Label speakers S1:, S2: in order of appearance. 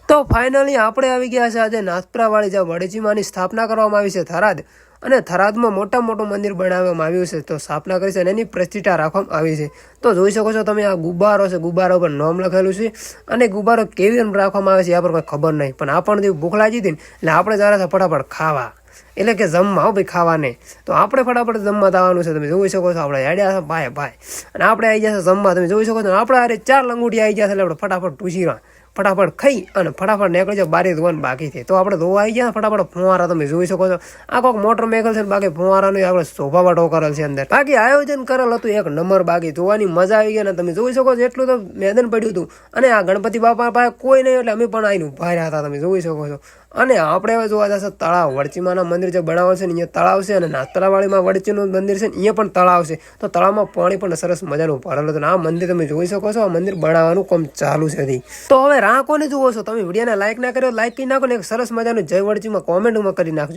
S1: તો ફાઇનલી આપણે આવી ગયા છે આજે નાથપરાવાળી જ્યાં વડચીમાની સ્થાપના કરવામાં આવી છે થરાદ, અને થરાદમાં મોટું મંદિર બનાવવામાં આવ્યું છે. તો સ્થાપના કરી છે અને એની પ્રતિષ્ઠા રાખવામાં આવી છે. તો જોઈ શકો છો તમે, આ ગુબ્બારો છે, ગુબ્બારા ઉપર નામ લખેલું છે, અને ગુબ્બારો કેવી રીતે રાખવામાં આવે છે આ પર કોઈ ખબર નહીં. પણ આપણને ભૂખ લાગી હતી ને એટલે આપણે જરા ફટાફટ ખાવા, એટલે કે જમવા, હો ભાઈ ખાવા નહીં. તો આપણે ફટાફટ જમવા આવવાનું છે. તમે જોઈ શકો છો આપણે હેડ્યા છે ભાઈ, અને આપણે આવી ગયા છે જમવા. તમે જોઈ શકો છો આપણે અરે 4 લંગૂટી આવી ગયા છે, એટલે આપણે ફટાફટ ટૂસી ફટાફટ ખાઈ અને ફટાફટ નીકળી જાવ. બારી ધોવાનું બાકી છે તો આપણે ધોવા આવી ગયા ફટાફટ. ફુવારા તમે જોઈ શકો છો, આ કોઈક મોટર મેકલ છે, બાકી ફુવારાનું આપણે શોભાવાટો કરેલ છે અંદર. બાકી આયોજન કરેલ હતું એક નંબર. બાકી જોવાની મજા આવી ગઈ. ને તમે જોઈ શકો છો એટલું તો મેદાન પડ્યું હતું. અને આ ગણપતિ બાપા પાસે કોઈ નહીં, એટલે અમે પણ આવીને ઉભા રહ્યા હતા. તમે જોઈ શકો છો. અને આપણે હવે જોવા જશે તળાવ. વડચીમાના મંદિર જે બનાવે છે ને અહીંયા તળાવ છે, અને નાથપરાવાળીમાં વડચીનું મંદિર છે ને અહીંયા પણ તળાવ છે. તો તળાવમાં પાણી પણ સરસ મજાનું ભરેલું હતું. આ મંદિર તમે જોઈ શકો છો, આ મંદિર બનાવવાનું કામ ચાલુ છે. તો હવે રાહ કોને જુઓ છો તમે? વિડીયોને લાઈક ના કર્યો, લાઈક કરી નાખો ને એક સરસ મજાનું જય વડચીમાં કોમેન્ટમાં કરી નાખજો.